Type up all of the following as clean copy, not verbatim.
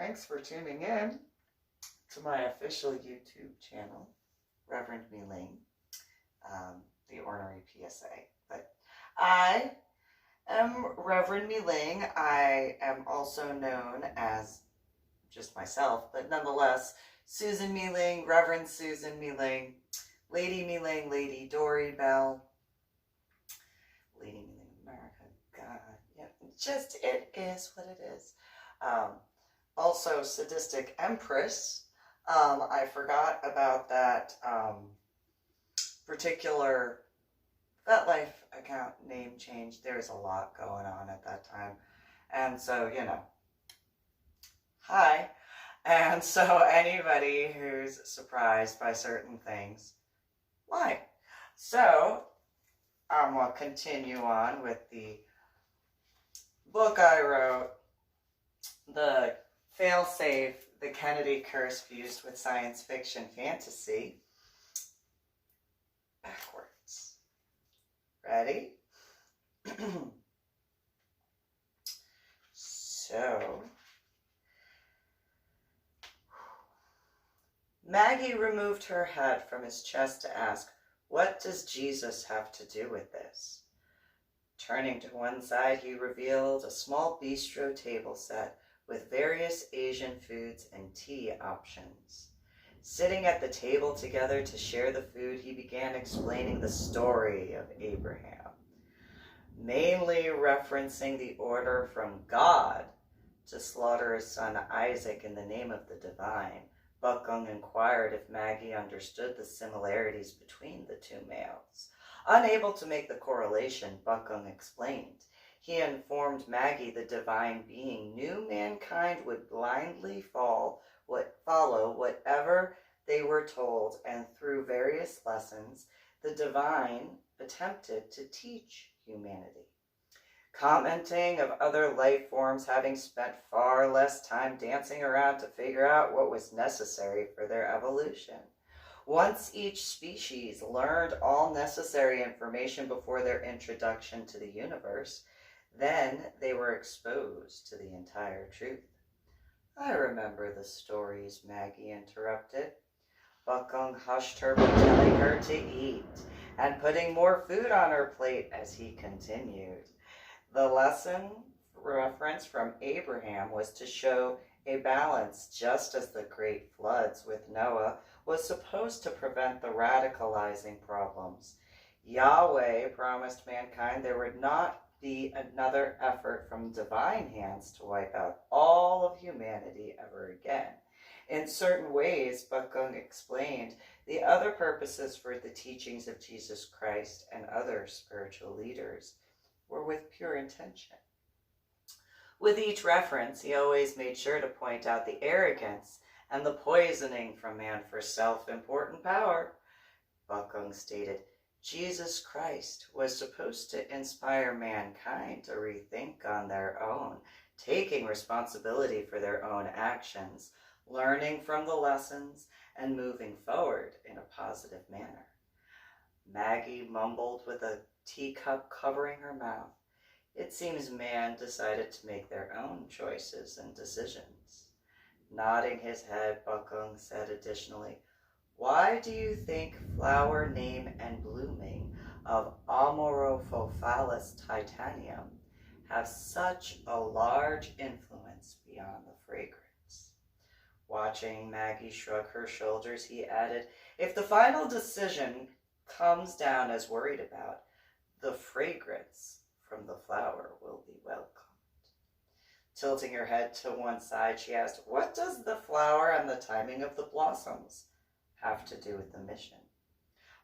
Thanks for tuning in to my official YouTube channel, Reverend MeeLing, the ornery PSA. But I am Reverend MeeLing. I am also known as just myself, but nonetheless, Susan MeeLing, Reverend Susan MeeLing, Lady MeeLing, Lady Dori, Belle, Lady MeeLing America. God, yeah, it is what it is. Also, Sadistic Empress. I forgot about that particular FetLife account name change. There's a lot going on at that time. And so, hi. And so anybody who's surprised by certain things, why? So, we'll continue on with the book I wrote, the Failsafe, the Kennedy Curse fused with science fiction fantasy. Backwards. Ready? So, Maggie removed her head from his chest to ask, "What does Jesus have to do with this?" Turning to one side, he revealed a small bistro table set with various Asian foods and tea options. Sitting at the table together to share the food, he began explaining the story of Abraham, mainly referencing the order from God to slaughter his son Isaac in the name of the divine. Buckung inquired if Maggie understood the similarities between the two males. Unable to make the correlation, Buckung explained. He informed Maggie the divine being knew mankind would blindly follow whatever they were told, and through various lessons, the divine attempted to teach humanity. Commenting of other life forms having spent far less time dancing around to figure out what was necessary for their evolution. Once each species learned all necessary information before their introduction to the universe, then they were exposed to the entire truth. I remember the stories, Maggie interrupted. Buckung hushed her by telling her to eat and putting more food on her plate as he continued. The lesson reference from Abraham was to show a balance, just as the great floods with Noah was supposed to prevent the radicalizing problems. Yahweh promised mankind there would not be another effort from divine hands to wipe out all of humanity ever again. In certain ways, Buckung explained, the other purposes for the teachings of Jesus Christ and other spiritual leaders were with pure intention. With each reference, he always made sure to point out the arrogance and the poisoning from man for self-important power. Buckung stated, Jesus Christ was supposed to inspire mankind to rethink on their own, taking responsibility for their own actions, learning from the lessons, and moving forward in a positive manner. Maggie mumbled with a teacup covering her mouth. It seems man decided to make their own choices and decisions. Nodding his head, Buckung said additionally, why do you think flower name and blooming of Amorphophallus titanium have such a large influence beyond the fragrance? Watching Maggie shrug her shoulders, he added, if the final decision comes down as worried about, the fragrance from the flower will be welcomed. Tilting her head to one side, she asked, what does the flower and the timing of the blossoms have to do with the mission?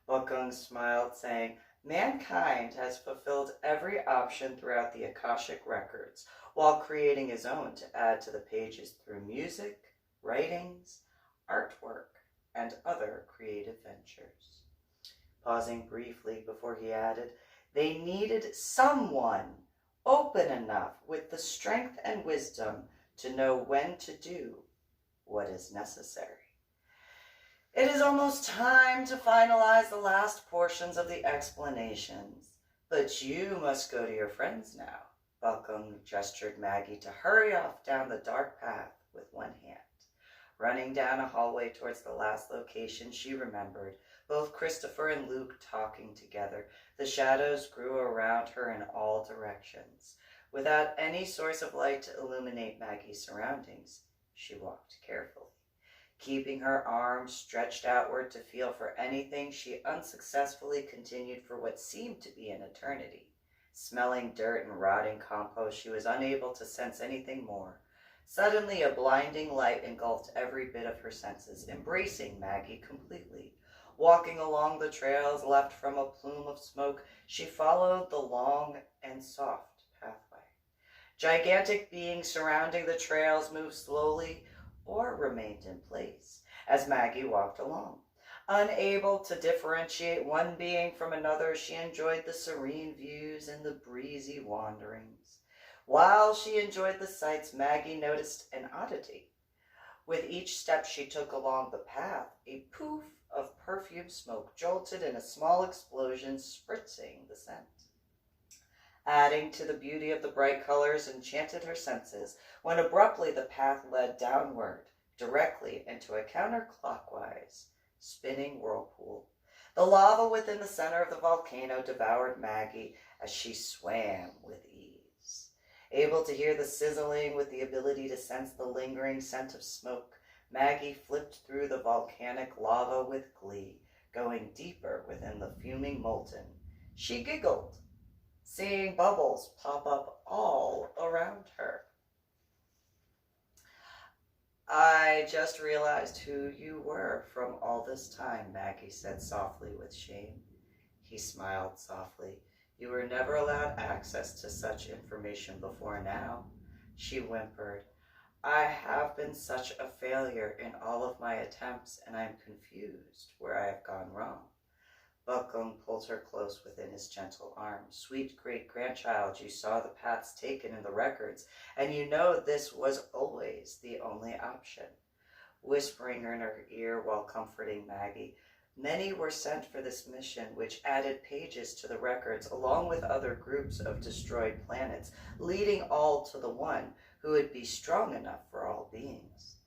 Buckung smiled, saying, mankind has fulfilled every option throughout the Akashic records, while creating his own to add to the pages through music, writings, artwork, and other creative ventures. Pausing briefly before he added, they needed someone open enough with the strength and wisdom to know when to do what is necessary. It is almost time to finalize the last portions of the explanations, but you must go to your friends now. Buckung gestured Maggie to hurry off down the dark path with one hand. Running down a hallway towards the last location she remembered, both Christopher and Luke talking together. The shadows grew around her in all directions. Without any source of light to illuminate Maggie's surroundings, she walked carefully. Keeping her arms stretched outward to feel for anything, she unsuccessfully continued for what seemed to be an eternity. Smelling dirt and rotting compost, she was unable to sense anything more. Suddenly, a blinding light engulfed every bit of her senses, embracing Maggie completely. Walking along the trails left from a plume of smoke, she followed the long and soft pathway. Gigantic beings surrounding the trails moved slowly or remained in place as Maggie walked along. Unable to differentiate one being from another, she enjoyed the serene views and the breezy wanderings. While she enjoyed the sights, Maggie noticed an oddity. With each step she took along the path, a poof of perfume smoke jolted in a small explosion, spritzing the scent. Adding to the beauty of the bright colors enchanted her senses, when abruptly the path led downward, directly into a counterclockwise, spinning whirlpool. The lava within the center of the volcano devoured Maggie as she swam with ease. Able to hear the sizzling with the ability to sense the lingering scent of smoke, Maggie flipped through the volcanic lava with glee, going deeper within the fuming molten. She giggled, seeing bubbles pop up all around her. I just realized who you were from all this time, Maggie said softly with shame. He smiled softly. You were never allowed access to such information before now. She whimpered. I have been such a failure in all of my attempts, and I am confused where I have gone wrong. Buckham pulled her close within his gentle arms. Sweet great-grandchild, you saw the paths taken in the records, and you know this was always the only option. Whispering in her ear while comforting Maggie, many were sent for this mission, which added pages to the records, along with other groups of destroyed planets, leading all to the one who would be strong enough for all beings.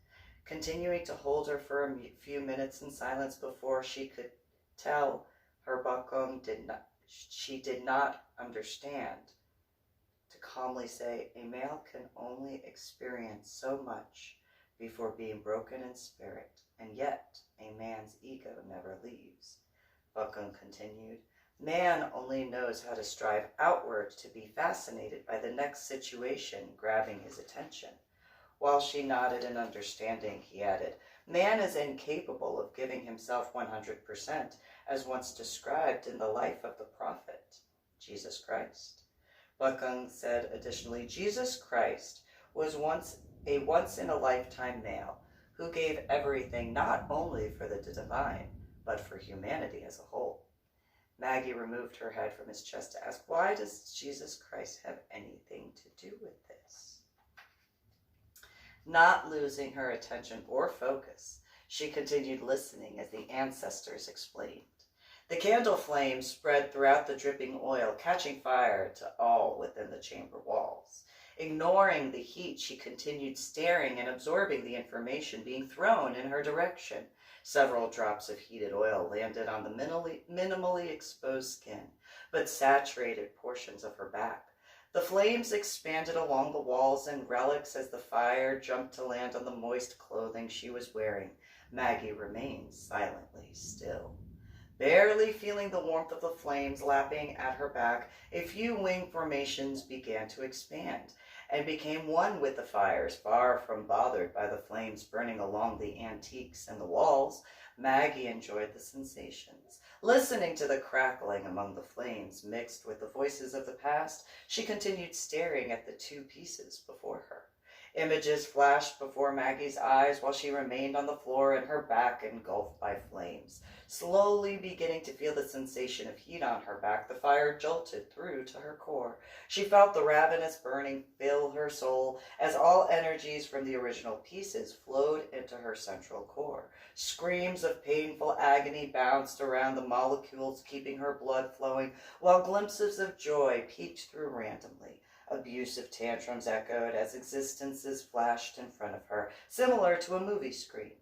Continuing to hold her for a few minutes in silence before she could tell her Buckham she did not understand, to calmly say, a male can only experience so much before being broken in spirit, and yet a man's ego never leaves. Buckham continued, man only knows how to strive outward to be fascinated by the next situation grabbing his attention. While she nodded in understanding, he added, man is incapable of giving himself 100%, as once described in the life of the prophet, Jesus Christ. Buckham said additionally, Jesus Christ was once in a lifetime male who gave everything not only for the divine, but for humanity as a whole. Maggie removed her head from his chest to ask, why does Jesus Christ have anything to do with this? Not losing her attention or focus, she continued listening as the ancestors explained. The candle flames spread throughout the dripping oil, catching fire to all within the chamber walls. Ignoring the heat, she continued staring and absorbing the information being thrown in her direction. Several drops of heated oil landed on the minimally exposed skin, but saturated portions of her back. The flames expanded along the walls and relics as the fire jumped to land on the moist clothing she was wearing. Maggie remained silently still. Barely feeling the warmth of the flames lapping at her back, a few wing formations began to expand and became one with the fires, far from bothered by the flames burning along the antiques and the walls. Maggie enjoyed the sensations. Listening to the crackling among the flames mixed with the voices of the past, she continued staring at the two pieces before her. Images flashed before Maggie's eyes while she remained on the floor and her back engulfed by flames. Slowly beginning to feel the sensation of heat on her back, the fire jolted through to her core. She felt the ravenous burning fill her soul as all energies from the original pieces flowed into her central core. Screams of painful agony bounced around the molecules, keeping her blood flowing, while glimpses of joy peeked through randomly. Abusive tantrums echoed as existences flashed in front of her, similar to a movie screen.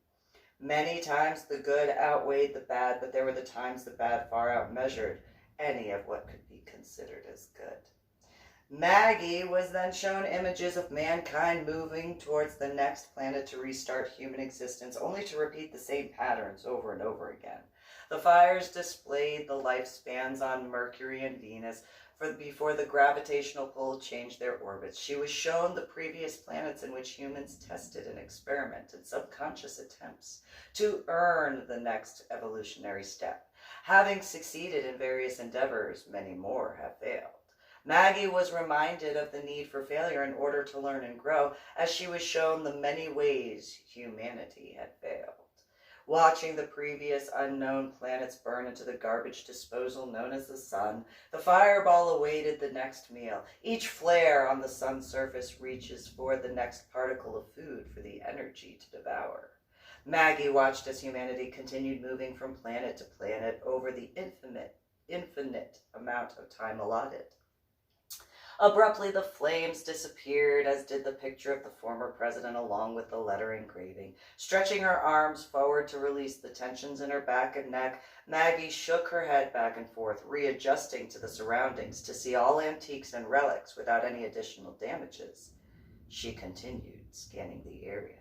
Many times the good outweighed the bad, but there were the times the bad far outmeasured any of what could be considered as good. Maggie was then shown images of mankind moving towards the next planet to restart human existence, only to repeat the same patterns over and over again. The fires displayed the lifespans on Mercury and Venus before the gravitational pull changed their orbits. She was shown the previous planets in which humans tested and experimented, subconscious attempts to earn the next evolutionary step. Having succeeded in various endeavors, many more have failed. Maggie was reminded of the need for failure in order to learn and grow, as she was shown the many ways humanity had failed. Watching the previous unknown planets burn into the garbage disposal known as the sun, the fireball awaited the next meal. Each flare on the sun's surface reaches for the next particle of food for the energy to devour. Maggie watched as humanity continued moving from planet to planet over the infinite amount of time allotted. Abruptly, the flames disappeared, as did the picture of the former president along with the letter engraving. Stretching her arms forward to release the tensions in her back and neck, Maggie shook her head back and forth, readjusting to the surroundings to see all antiques and relics without any additional damages. She continued scanning the area.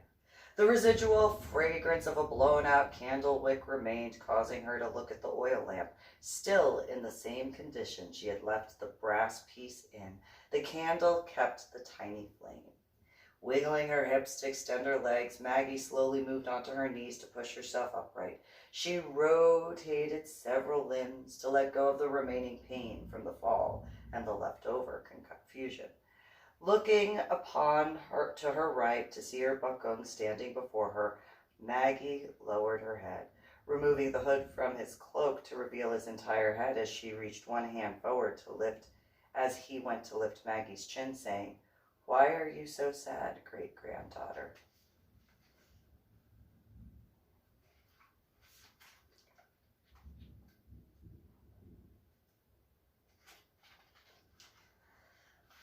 The residual fragrance of a blown-out candle wick remained, causing her to look at the oil lamp. Still in the same condition she had left the brass piece in, the candle kept the tiny flame. Wiggling her hips to extend her legs, Maggie slowly moved onto her knees to push herself upright. She rotated several limbs to let go of the remaining pain from the fall and the leftover confusion. Looking upon her to her right to see her Bakung standing before her, Maggie lowered her head, removing the hood from his cloak to reveal his entire head as she reached one hand forward to lift, as he went to lift Maggie's chin, saying, "Why are you so sad, great-granddaughter?"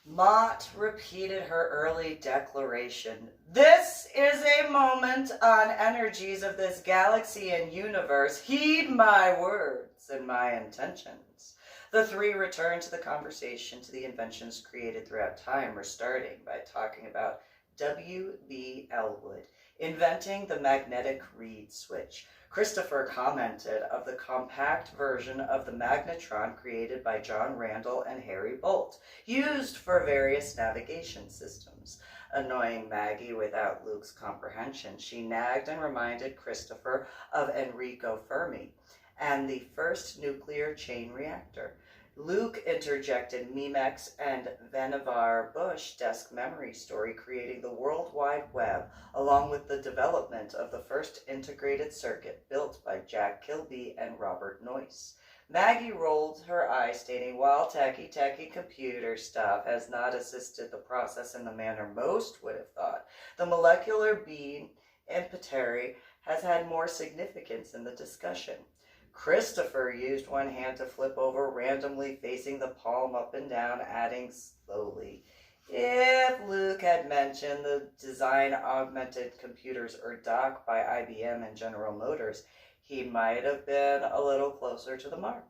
Mott repeated her early declaration. "This is a moment on energies of this galaxy and universe. Heed my words and my intentions." The three returned to the conversation to the inventions created throughout time, restarting by talking about W.B. Elwood inventing the magnetic reed switch. Christopher commented of the compact version of the magnetron created by John Randall and Harry Bolt, used for various navigation systems. Annoying Maggie without Luke's comprehension, she nagged and reminded Christopher of Enrico Fermi and the first nuclear chain reactor. Luke interjected Memex and Vannevar Bush desk memory story, creating the World Wide Web, along with the development of the first integrated circuit built by Jack Kilby and Robert Noyce. Maggie rolled her eyes, stating, "While techie computer stuff has not assisted the process in the manner most would have thought, the molecular beam impetary has had more significance in the discussion." Christopher used one hand to flip over randomly, facing the palm up and down, adding slowly, "If Luke had mentioned the design augmented computers URDOC by IBM and General Motors, he might have been a little closer to the mark."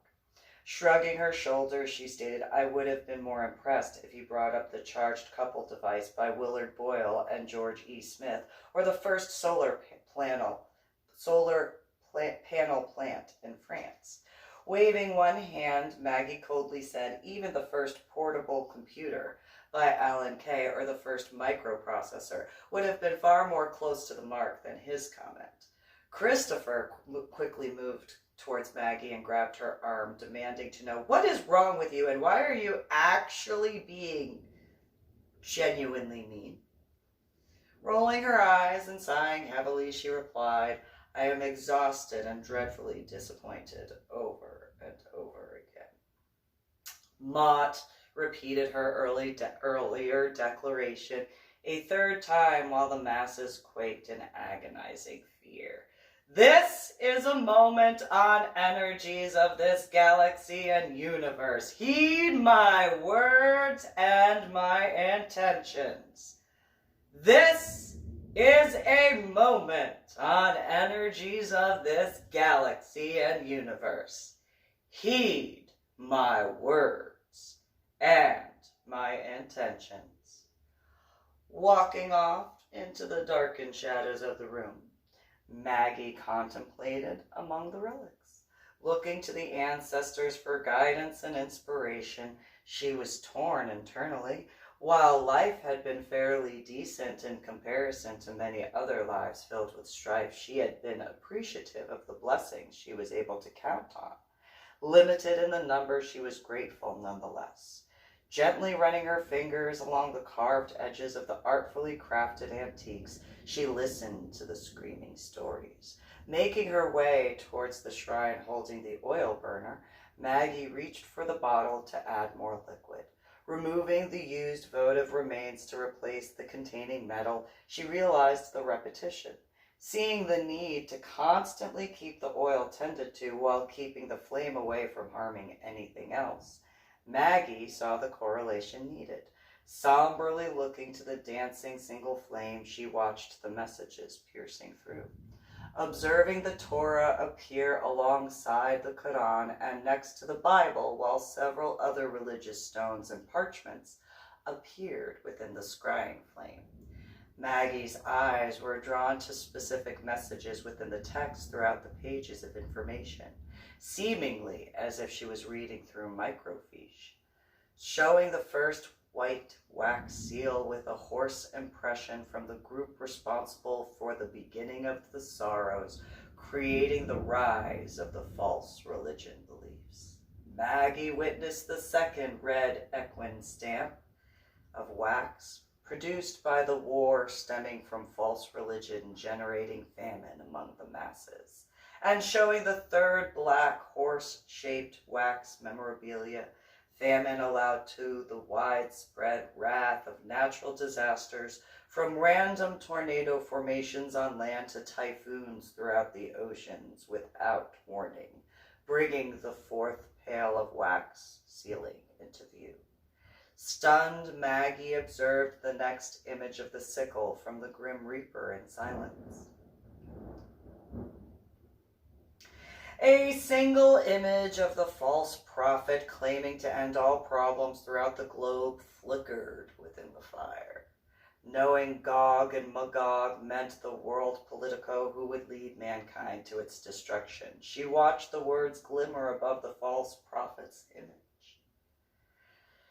Shrugging her shoulders, she stated, "I would have been more impressed if he brought up the charged couple device by Willard Boyle and George E. Smith, or the first solar panel plant in France." Waving one hand, Maggie coldly said, "Even the first portable computer by Alan Kay or the first microprocessor would have been far more close to the mark than his comment." Christopher quickly moved towards Maggie and grabbed her arm, demanding to know, "What is wrong with you, and why are you actually being genuinely mean?" Rolling her eyes and sighing heavily, she replied, "I am exhausted and dreadfully disappointed over and over again." Mott repeated her earlier declaration a third time while the masses quaked in agonizing fear. This is a moment on energies of this galaxy and universe. Heed my words and my intentions. This is a moment on energies of this galaxy and universe. Heed my words and my intentions. Walking off into the darkened shadows of the room, Maggie contemplated among the relics. Looking to the ancestors for guidance and inspiration, she was torn internally. While life had been fairly decent in comparison to many other lives filled with strife, she had been appreciative of the blessings she was able to count on. Limited in the number, she was grateful nonetheless. Gently running her fingers along the carved edges of the artfully crafted antiques, she listened to the screaming stories. Making her way towards the shrine holding the oil burner, Maggie reached for the bottle to add more liquid. Removing the used votive remains to replace the containing metal, she realized the repetition. Seeing the need to constantly keep the oil tended to while keeping the flame away from harming anything else, Maggie saw the correlation needed. Somberly looking to the dancing single flame, she watched the messages piercing through. Observing the Torah appear alongside the Quran and next to the Bible, while several other religious stones and parchments appeared within the scrying flame. Maggie's eyes were drawn to specific messages within the text throughout the pages of information, seemingly as if she was reading through microfiche. Showing the first white wax seal with a horse impression from the group responsible for the beginning of the sorrows, creating the rise of the false religion beliefs. Maggie witnessed the second red equine stamp of wax produced by the war stemming from false religion generating famine among the masses, and showing the third black horse-shaped wax memorabilia, famine allowed to the widespread wrath of natural disasters, from random tornado formations on land to typhoons throughout the oceans without warning, bringing the fourth pail of wax sealing into view. Stunned, Maggie observed the next image of the sickle from the Grim Reaper in silence. A single image of the false prophet claiming to end all problems throughout the globe flickered within the fire. Knowing Gog and Magog meant the world politico who would lead mankind to its destruction, she watched the words glimmer above the false prophet's image.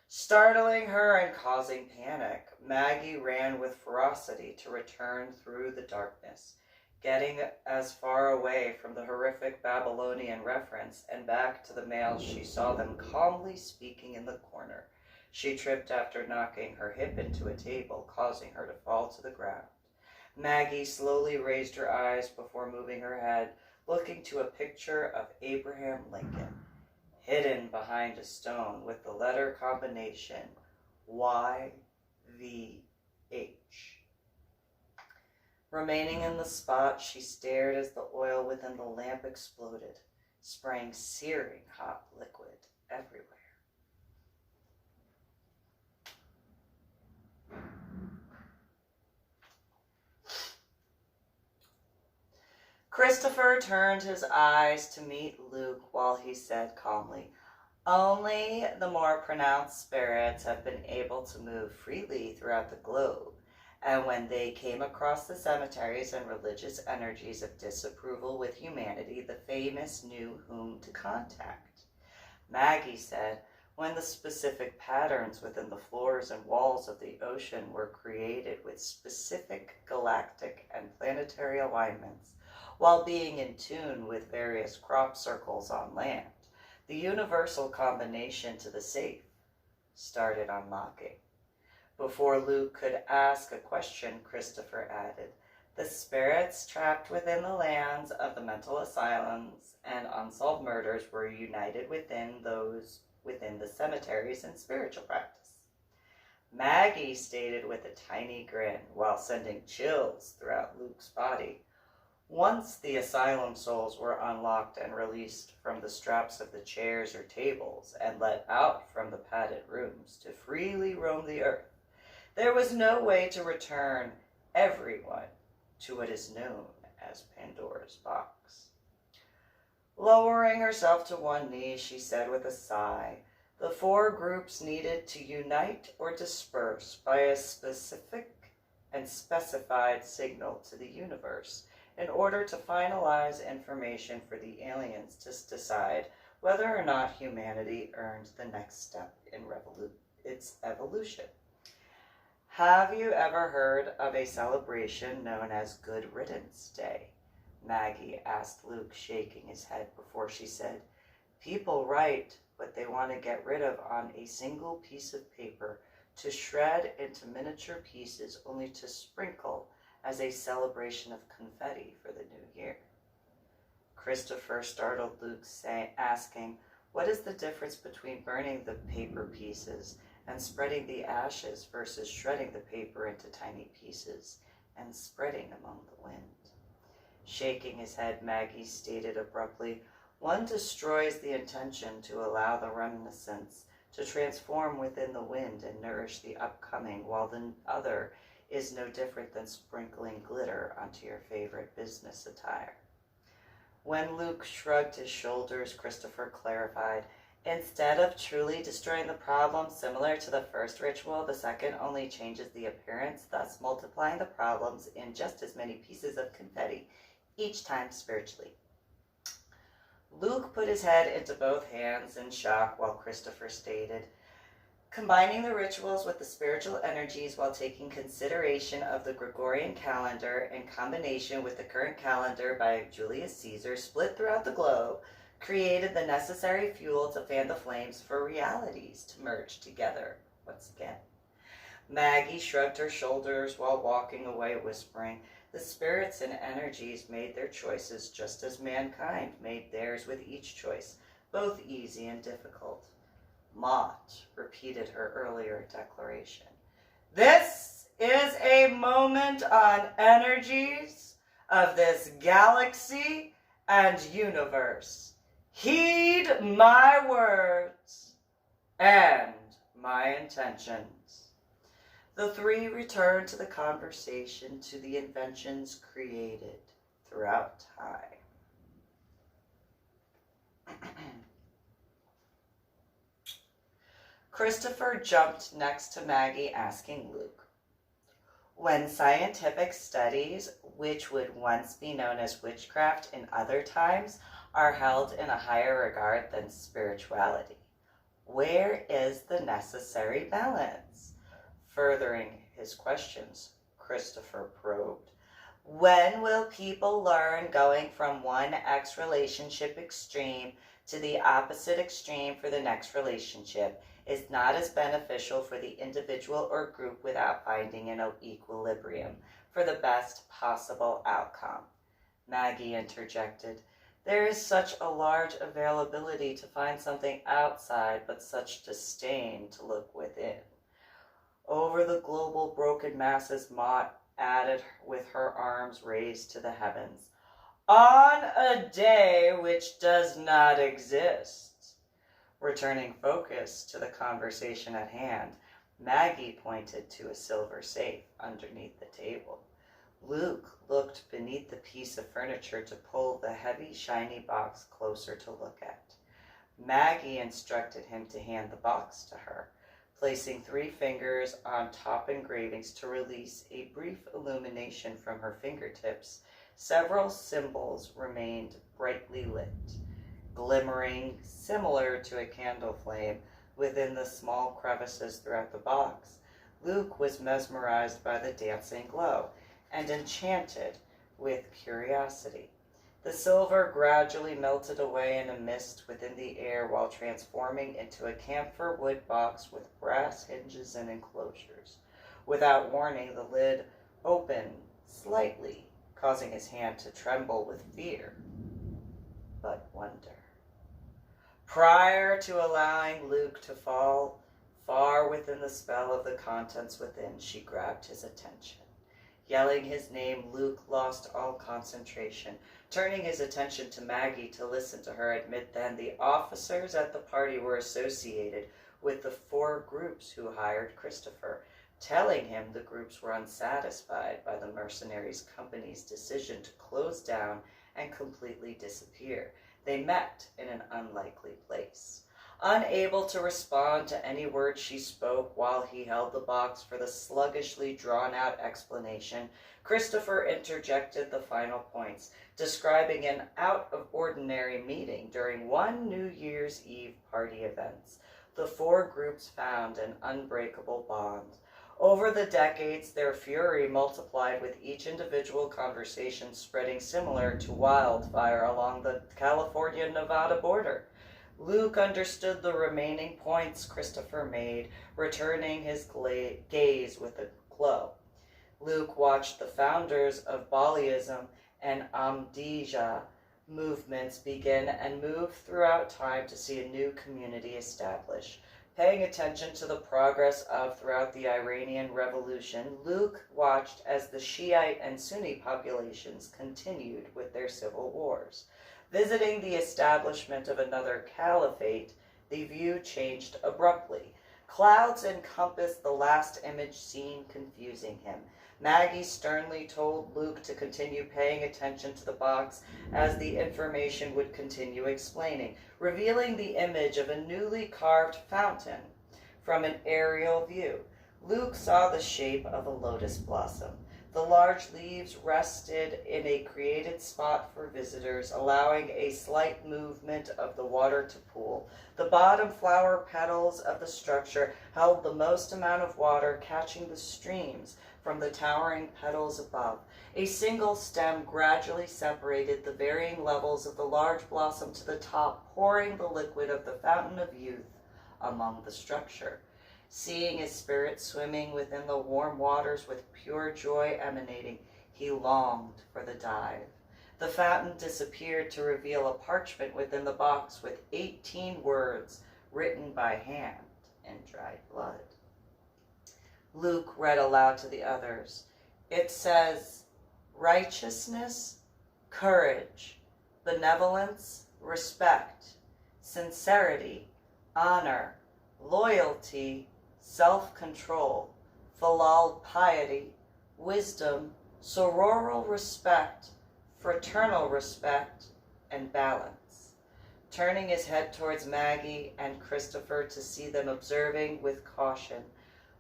Startling her and causing panic, Maggie ran with ferocity to return through the darkness, getting as far away from the horrific Babylonian reference and back to the males she saw them calmly speaking in the corner. She tripped after knocking her hip into a table, causing her to fall to the ground. Maggie slowly raised her eyes before moving her head, looking to a picture of Abraham Lincoln, hidden behind a stone with the letter combination YVH. Remaining in the spot, she stared as the oil within the lamp exploded, spraying searing hot liquid everywhere. Christopher turned his eyes to meet Luke while he said calmly, "Only the more pronounced spirits have been able to move freely throughout the globe, and when they came across the cemeteries and religious energies of disapproval with humanity, the famous knew whom to contact." Maggie said, "When the specific patterns within the floors and walls of the ocean were created with specific galactic and planetary alignments, while being in tune with various crop circles on land, the universal combination to the safe started unlocking." Before Luke could ask a question, Christopher added, "The spirits trapped within the lands of the mental asylums and unsolved murders were united within those within the cemeteries and spiritual practice." Maggie stated with a tiny grin while sending chills throughout Luke's body, Once the asylum souls were unlocked and released from the straps of the chairs or tables and let out from the padded rooms to freely roam the earth, there was no way to return everyone to what is known as Pandora's box. Lowering herself to one knee, she said with a sigh, the four groups needed to unite or disperse by a specific and specified signal to the universe in order to finalize information for the aliens to decide whether or not humanity earned the next step in its evolution. Have you ever heard of a celebration known as Good Riddance Day? Maggie asked Luke, shaking his head before she said, people write what they want to get rid of on a single piece of paper to shred into miniature pieces only to sprinkle as a celebration of confetti for the new year. Christopher startled Luke, asking, what is the difference between burning the paper pieces and spreading the ashes versus shredding the paper into tiny pieces and spreading among the wind? Shaking his head, Maggie stated abruptly, one destroys the intention to allow the reminiscence to transform within the wind and nourish the upcoming, while the other is no different than sprinkling glitter onto your favorite business attire. When Luke shrugged his shoulders, Christopher clarified, instead of truly destroying the problem similar to the first ritual, the second only changes the appearance, thus multiplying the problems in just as many pieces of confetti, each time spiritually. Luke put his head into both hands in shock while Christopher stated, combining the rituals with the spiritual energies while taking consideration of the Gregorian calendar in combination with the current calendar by Julius Caesar split throughout the globe, created the necessary fuel to fan the flames for realities to merge together once again. Maggie shrugged her shoulders while walking away, whispering, the spirits and energies made their choices just as mankind made theirs with each choice, both easy and difficult. Mott repeated her earlier declaration. This is a moment on energies of this galaxy and universe. Heed my words and my intentions. The three returned to the conversation to the inventions created throughout time. Christopher jumped next to Maggie, asking Luke, when scientific studies, which would once be known as witchcraft in other times, are held in a higher regard than spirituality, where is the necessary balance? Furthering his questions, Christopher probed, when will people learn going from one ex-relationship extreme to the opposite extreme for the next relationship is not as beneficial for the individual or group without finding an equilibrium for the best possible outcome? Maggie interjected, there is such a large availability to find something outside, but such disdain to look within. Over the global broken masses, Mott added with her arms raised to the heavens, on a day which does not exist. Returning focus to the conversation at hand, Maggie pointed to a silver safe underneath the table. Luke looked beneath the piece of furniture to pull the heavy, shiny box closer to look at. Maggie instructed him to hand the box to her, placing 3 fingers on top engravings to release a brief illumination from her fingertips. Several symbols remained brightly lit, glimmering similar to a candle flame within the small crevices throughout the box. Luke was mesmerized by the dancing glow and enchanted with curiosity. The silver gradually melted away in a mist within the air while transforming into a camphor wood box with brass hinges and enclosures. Without warning, the lid opened slightly, causing his hand to tremble with fear, but wonder. Prior to allowing Luke to fall far within the spell of the contents within, she grabbed his attention. Yelling his name, Luke lost all concentration, turning his attention to Maggie to listen to her admit then the officers at the party were associated with the 4 groups who hired Christopher, telling him the groups were unsatisfied by the mercenaries' company's decision to close down and completely disappear. They met in an unlikely place. Unable to respond to any word she spoke while he held the box for the sluggishly drawn-out explanation, Christopher interjected the final points, describing an out-of-ordinary meeting during one New Year's Eve party event. The 4 groups found an unbreakable bond. Over the decades, their fury multiplied with each individual conversation spreading similar to wildfire along the California-Nevada border. Luke understood the remaining points Christopher made, returning his gaze with a glow. Luke watched the founders of Baalism and Ahmadiyya movements begin and move throughout time to see a new community established. Paying attention to the progress of throughout the Iranian Revolution, Luke watched as the Shiite and Sunni populations continued with their civil wars. Visiting the establishment of another caliphate, the view changed abruptly. Clouds encompassed the last image seen, confusing him. Maggie sternly told Luke to continue paying attention to the box as the information would continue explaining, revealing the image of a newly carved fountain from an aerial view. Luke saw the shape of a lotus blossom. The large leaves rested in a created spot for visitors, allowing a slight movement of the water to pool. The bottom flower petals of the structure held the most amount of water, catching the streams from the towering petals above. A single stem gradually separated the varying levels of the large blossom to the top, pouring the liquid of the fountain of youth among the structure. Seeing his spirit swimming within the warm waters with pure joy emanating, he longed for the dive. The fountain disappeared to reveal a parchment within the box with 18 words written by hand in dried blood. Luke read aloud to the others. It says, righteousness, courage, benevolence, respect, sincerity, honor, loyalty, self-control, filial piety, wisdom, sororal respect, fraternal respect, and balance. Turning his head towards Maggie and Christopher to see them observing with caution,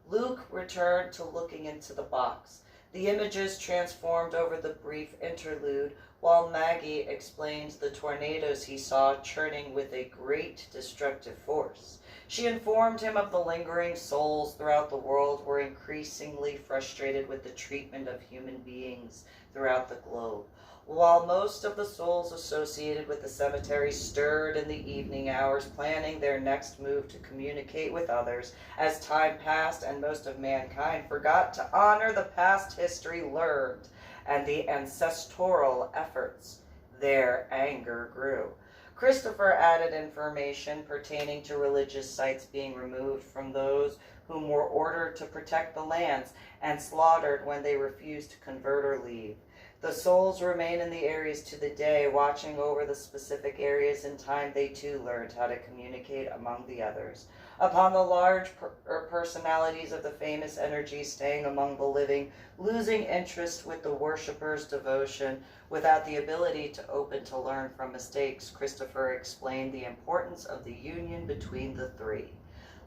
Luke returned to looking into the box. The images transformed over the brief interlude, while Maggie explained the tornadoes he saw churning with a great destructive force. She informed him of the lingering souls throughout the world were increasingly frustrated with the treatment of human beings throughout the globe. While most of the souls associated with the cemetery stirred in the evening hours, planning their next move to communicate with others, as time passed and most of mankind forgot to honor the past history learned and the ancestral efforts, their anger grew. Christopher added information pertaining to religious sites being removed from those whom were ordered to protect the lands and slaughtered when they refused to convert or leave. The souls remain in the areas to the day, watching over the specific areas. In time, they too learned how to communicate among the others. Upon the large personalities of the famous energy staying among the living, losing interest with the worshippers' devotion, without the ability to open to learn from mistakes, Christopher explained the importance of the union between the three.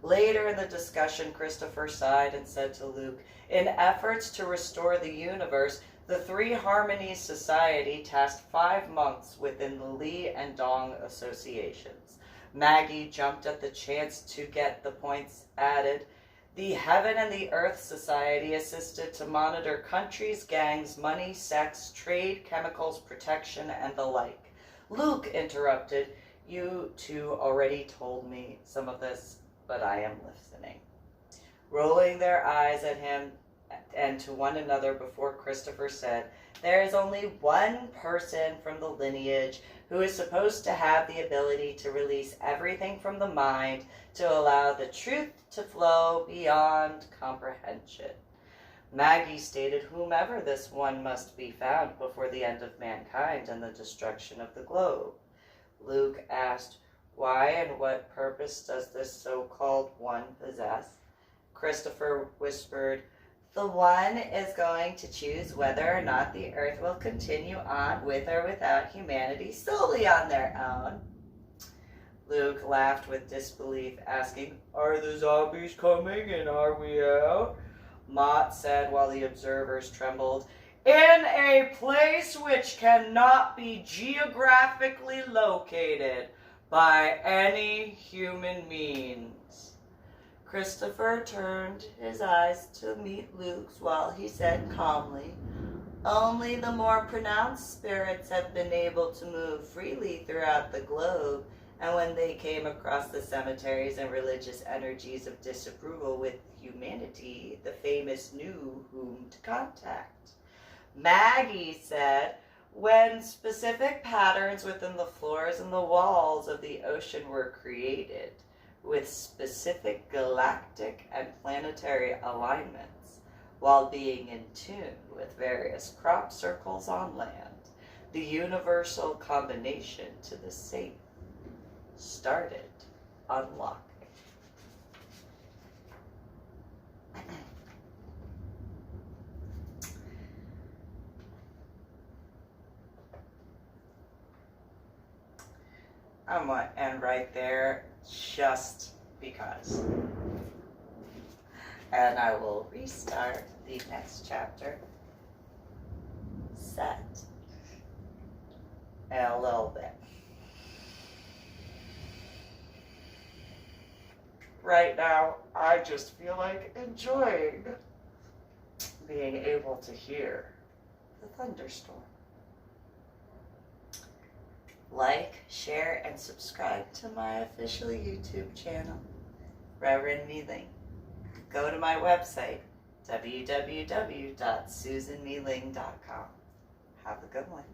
Later in the discussion, Christopher sighed and said to Luke, in efforts to restore the universe, the Three Harmonies Society tasked 5 monks within the Li and Dong associations. Maggie jumped at the chance to get the points added. The Heaven and the Earth Society assisted to monitor countries, gangs, money, sex, trade, chemicals, protection, and the like. Luke interrupted, you two already told me some of this, but I am listening. Rolling their eyes at him and to one another before Christopher said, there is only one person from the lineage who is supposed to have the ability to release everything from the mind to allow the truth to flow beyond comprehension. Maggie stated whomever this one must be found before the end of mankind and the destruction of the globe. Luke asked, why and what purpose does this so-called one possess? Christopher whispered, the one is going to choose whether or not the earth will continue on with or without humanity solely on their own. Luke laughed with disbelief, asking, are the zombies coming and are we out? Mott said while the observers trembled, in a place which cannot be geographically located by any human means. Christopher turned his eyes to meet Luke's while he said calmly, only the more pronounced spirits have been able to move freely throughout the globe, and when they came across the cemeteries and religious energies of disapproval with humanity, the famous knew whom to contact. Maggie said, when specific patterns within the floors and the walls of the ocean were created, with specific galactic and planetary alignments, while being in tune with various crop circles on land, the universal combination to the safe started unlocking. I'm going to end right there just because. And I will restart the next chapter set in a little bit. Right now, I just feel like enjoying being able to hear the thunderstorm. Like, share, and subscribe to my official YouTube channel, Reverend MeeLing. Go to my website, www.susanmeeling.com. Have a good one.